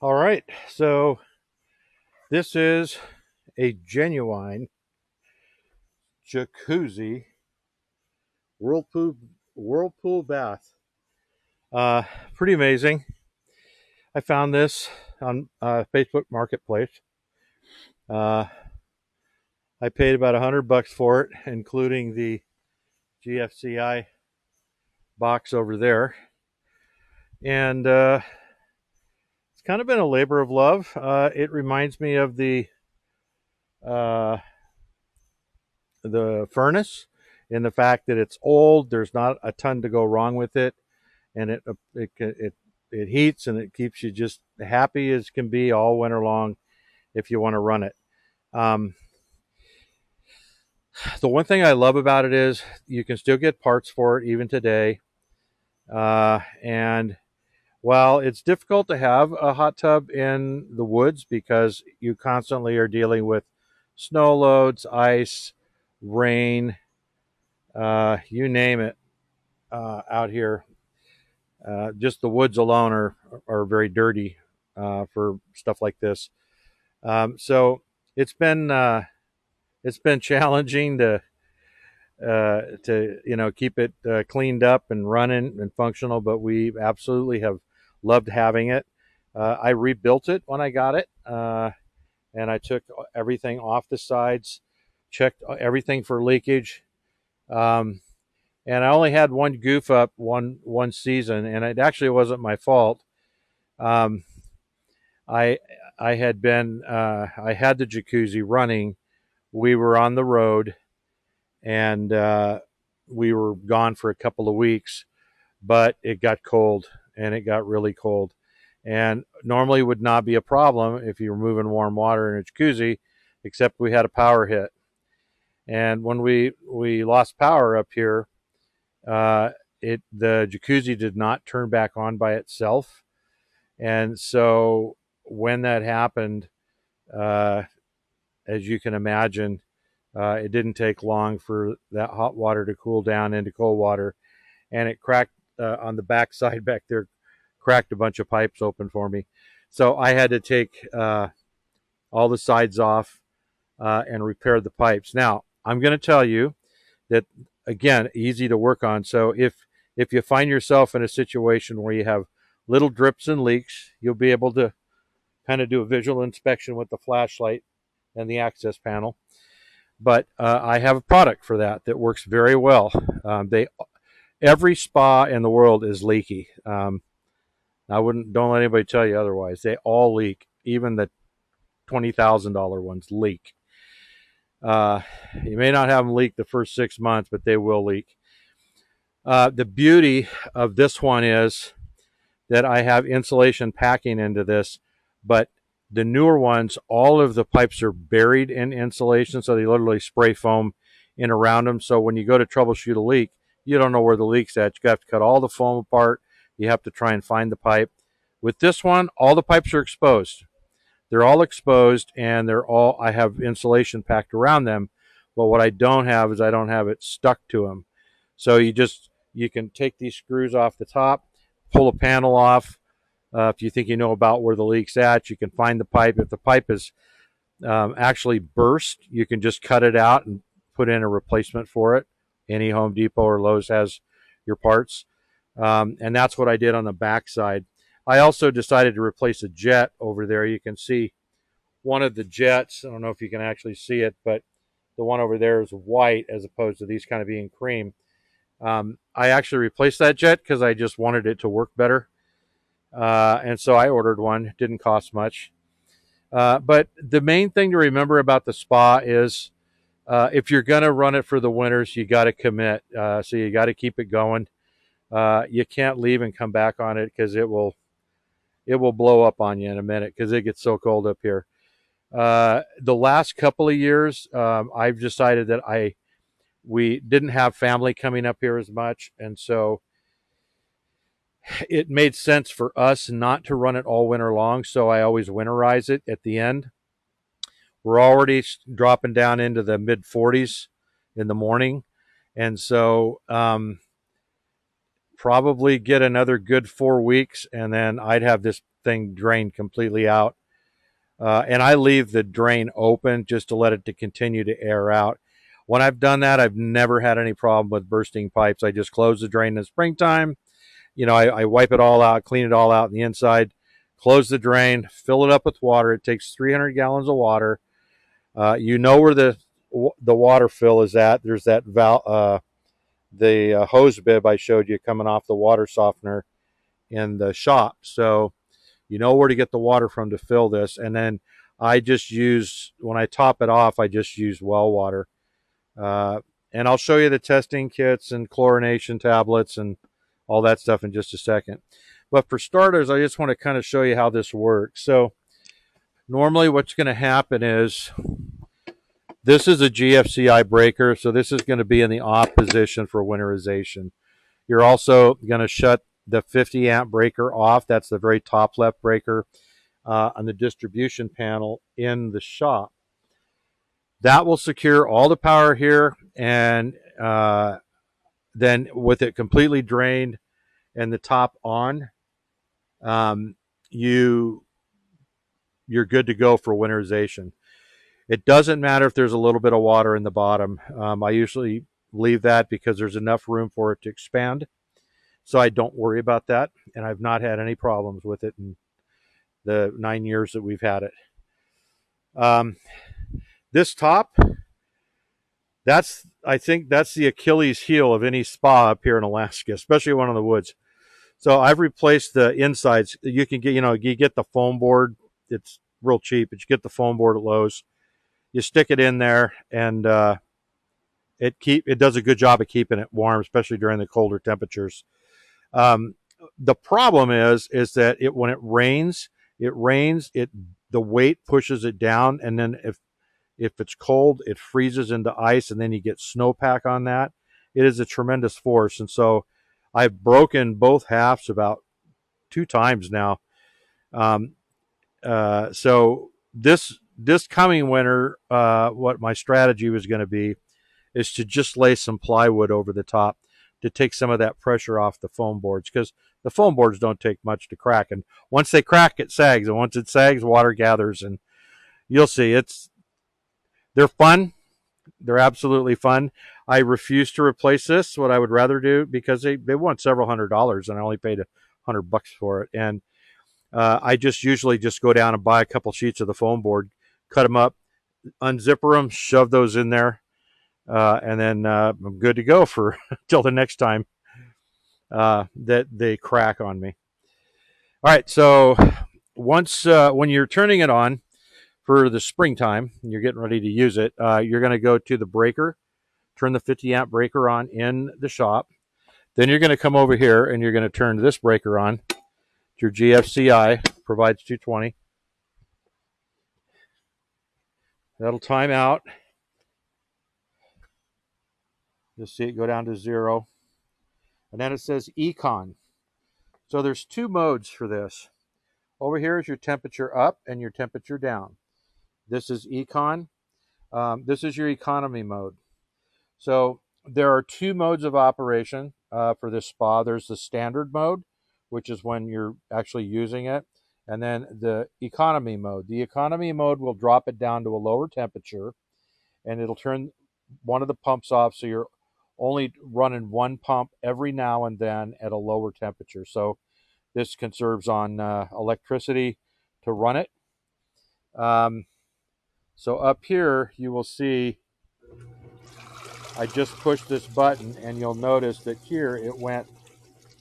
All right, so this is a genuine jacuzzi whirlpool whirlpool bath. Uh, Pretty amazing. I found this on Facebook Marketplace. Uh, I paid about $100 for it, including the GFCI box over there, and it's kind of been a labor of love. It reminds me of uh, the furnace in the fact that it's old. There's not a ton to go wrong with it, and it heats and it keeps you just happy as can be all winter long if you want to run it. Um, the one thing I love about it is you can still get parts for it even today. And while it's difficult to have a hot tub in the woods because you constantly are dealing with snow loads, ice, rain, you name it, out here. Just the woods alone are very dirty for stuff like this. So it's been uh, it's been challenging to keep it cleaned up and running and functional, but we absolutely have loved having it. I rebuilt it when I got it, and I took everything off the sides, checked everything for leakage. Um, and I only had one goof up one season, and it actually wasn't my fault. Um, I I had the jacuzzi running. We were on the road, and we were gone for a couple of weeks, but it got cold, and it got really cold, and normally would not be a problem if you were moving warm water in a jacuzzi, except we had a power hit, and when we lost power up here, uh, the jacuzzi did not turn back on by itself. And so when that happened, uh, as you can imagine, it didn't take long for that hot water to cool down into cold water, and it cracked on the back side back there, cracked a bunch of pipes open for me. So I had to take all the sides off and repair the pipes. Now I'm going to tell you that, again, easy to work on. So if you find yourself in a situation where you have little drips and leaks, you'll be able to kind of do a visual inspection with the flashlight and the access panel. But I have a product for that works very well. They Every spa in the world is leaky. I wouldn't don't let anybody tell you otherwise. They all leak. Even the $20,000 ones leak. Uh, you may not have them leak the first 6 months, but they will leak. The beauty of this one is that I have insulation packing into this, but the newer ones, all of the pipes are buried in insulation, so they literally spray foam in around them. So when you go to troubleshoot a leak, you don't know where the leak's at. You have to cut all the foam apart. You have to try and find the pipe. With this one, all the pipes are exposed. They're all exposed, and I have insulation packed around them. But what I don't have is I don't have it stuck to them. So you can take these screws off the top, pull a panel off. If you think you know about where the leak's at, you can find the pipe. If the pipe is actually burst, you can just cut it out and put in a replacement for it. Any Home Depot or Lowe's has your parts. And that's what I did on the back side. I also decided to replace a jet over there. You can see one of the jets. I don't know if you can actually see it, but the one over there is white as opposed to these kind of being cream. I actually replaced that jet because I just wanted it to work better. And so I ordered one. It didn't cost much. But the main thing to remember about the spa is if you're going to run it for the winters, you got to commit. So you got to keep it going. You can't leave and come back on it because it will blow up on you in a minute because it gets so cold up here. The last couple of years, I've decided that we didn't have family coming up here as much, and so it made sense for us not to run it all winter long. So I always winterize it at the end. We're already dropping down into the mid 40s in the morning, and so probably get another good 4 weeks, and then I'd have this thing drained completely out. And I leave the drain open just to let it to continue to air out. When I've done that, I've never had any problem with bursting pipes. I just close the drain in the springtime. I wipe it all out, clean it all out on the inside, close the drain, fill it up with water. It takes 300 gallons of water. You know where the water fill is at. There's that the hose bib I showed you coming off the water softener in the shop. So you know where to get the water from to fill this. And then I just use, when I top it off, I just use well water. And I'll show you the testing kits and chlorination tablets and all that stuff in just a second. But for starters, I just want to kind of show you how this works. So normally what's going to happen is, this is a GFCI breaker, so this is going to be in the off position for winterization. You're also going to shut the 50 amp breaker off. That's the very top left breaker on the distribution panel in the shop. That will secure all the power here, and then with it completely drained and the top on, you're good to go for winterization. It doesn't matter if there's a little bit of water in the bottom. I usually leave that because there's enough room for it to expand. So I don't worry about that. And I've not had any problems with it in the 9 years that we've had it. This top, I think that's the Achilles heel of any spa up here in Alaska, especially one in the woods. So I've replaced the insides. You can get, you get the foam board. It's real cheap, but you get the foam board at Lowe's. You stick it in there, and it does a good job of keeping it warm, especially during the colder temperatures. The problem is that when it rains, the weight pushes it down, and then if it's cold, it freezes into ice, and then you get snowpack on that. It is a tremendous force, and so I've broken both halves about 2 times now. So this coming winter, what my strategy was going to be is to just lay some plywood over the top to take some of that pressure off the foam boards, because the foam boards don't take much to crack. And once they crack, it sags. And once it sags, water gathers. And you'll see, they're fun. They're absolutely fun. I refuse to replace this, what I would rather do, because they want several $100s, and I only paid $100 for it. And I usually just go down and buy a couple sheets of the foam board, cut them up, unzipper them, shove those in there, and then I'm good to go for till the next time that they crack on me. All right, so once when you're turning it on for the springtime, and you're getting ready to use it, you're going to go to the breaker, turn the 50 amp breaker on in the shop. Then you're going to come over here and you're going to turn this breaker on. Your GFCI provides 220. That'll time out. You'll see it go down to 0. And then it says Econ. So there's 2 modes for this. Over here is your temperature up and your temperature down. This is Econ. This is your economy mode. So there are 2 modes of operation for this spa. There's the standard mode, which is when you're actually using it, and then the economy mode. The economy mode will drop it down to a lower temperature, and it'll turn one of the pumps off, so you're only running 1 pump every now and then at a lower temperature. So this conserves on electricity to run it. So up here, you will see I just pushed this button, and you'll notice that here it went,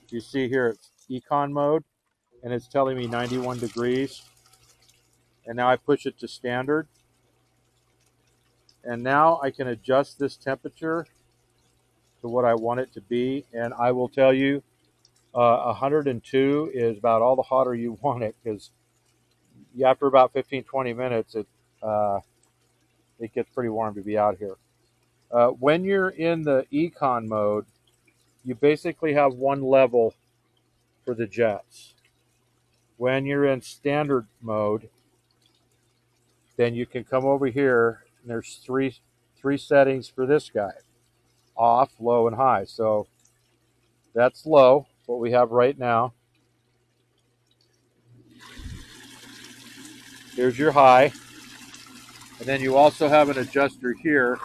you see here it's econ mode, and it's telling me 91 degrees. And now I push it to standard. And now I can adjust this temperature to what I want it to be. And I will tell you, 102 is about all the hotter you want it, because after about 15-20 minutes, it gets pretty warm to be out here. When you're in the econ mode, you basically have 1 level for the jets. When you're in standard mode, then you can come over here, and there's three settings for this guy: off, low, and high. So that's low, what we have right now. Here's your high. And then you also have an adjuster here.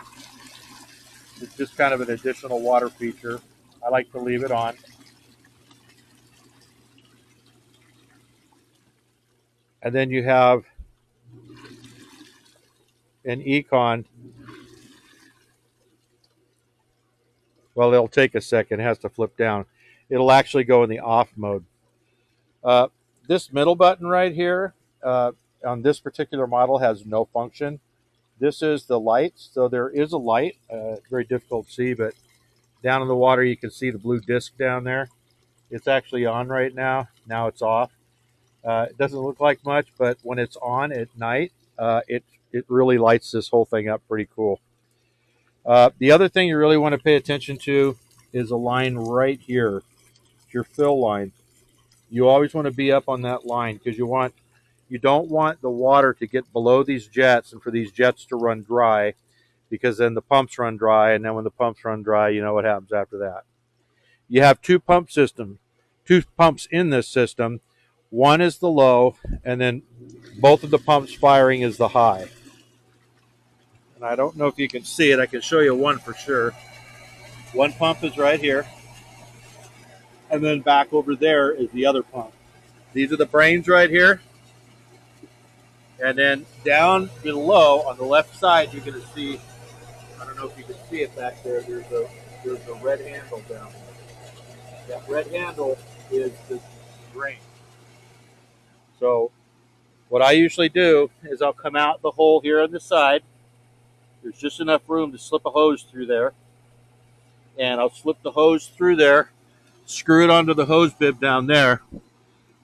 It's just kind of an additional water feature. I like to leave it on. And then you have an econ. Well, it'll take a second. It has to flip down. It'll actually go in the off mode. Uh, this middle button right here on this particular model has no function. This is the light. So there is a light. Very difficult to see, but down in the water you can see the blue disc down there. It's actually on right now. Now it's off. It doesn't look like much, but when it's on at night, it really lights this whole thing up pretty cool. The other thing you really want to pay attention to is a line right here. It's your fill line. You always want to be up on that line because you don't want the water to get below these jets and for these jets to run dry, because then the pumps run dry, and then when the pumps run dry, you know what happens after that. You have two pumps in this system. One is the low, and then both of the pumps firing is the high. And I don't know if you can see it. I can show you one for sure. One pump is right here, and then back over there is the other pump. These are the brains right here. And then down below on the left side, you're going to see, I don't know if you can see it back there, there's a red handle down there. That red handle is the drain. So what I usually do is I'll come out the hole here on the side. There's just enough room to slip a hose through there. And I'll slip the hose through there, screw it onto the hose bib down there,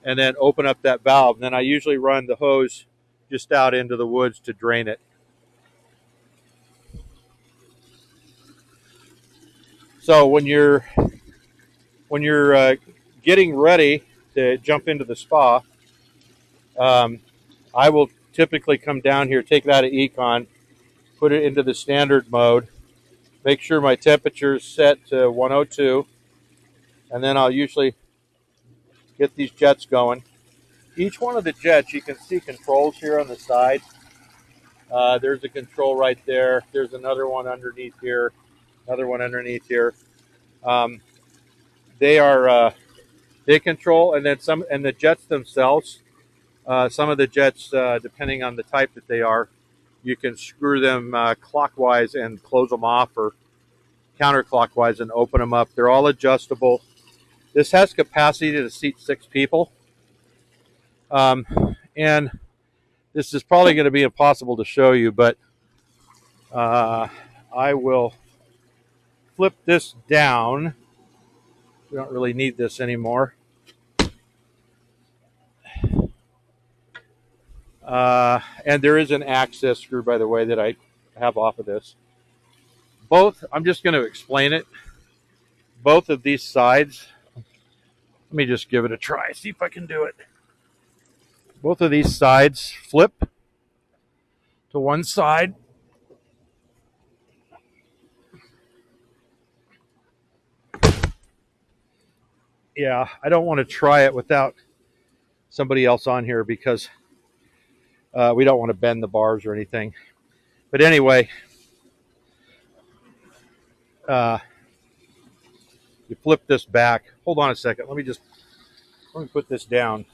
and then open up that valve. And then I usually run the hose just out into the woods to drain it. So when you're getting ready to jump into the spa, I will typically come down here, take it out of Econ, put it into the standard mode, make sure my temperature is set to 102, and then I'll usually get these jets going. Each one of the jets, you can see controls here on the side. There's a control right there. There's another one underneath here, another one underneath here. They control, and then some, and the jets themselves. Some of the jets, depending on the type that they are, you can screw them clockwise and close them off, or counterclockwise and open them up. They're all adjustable. This has capacity to seat 6 people. And this is probably going to be impossible to show you, but I will flip this down. We don't really need this anymore. And there is an access screw, by the way, that I have off of this. I'm just going to explain it. Both of these sides, let me just give it a try, see if I can do it. Both of these sides flip to one side. Yeah, I don't want to try it without somebody else on here because we don't want to bend the bars or anything. But anyway, you flip this back. Hold on a second. Let me put this down.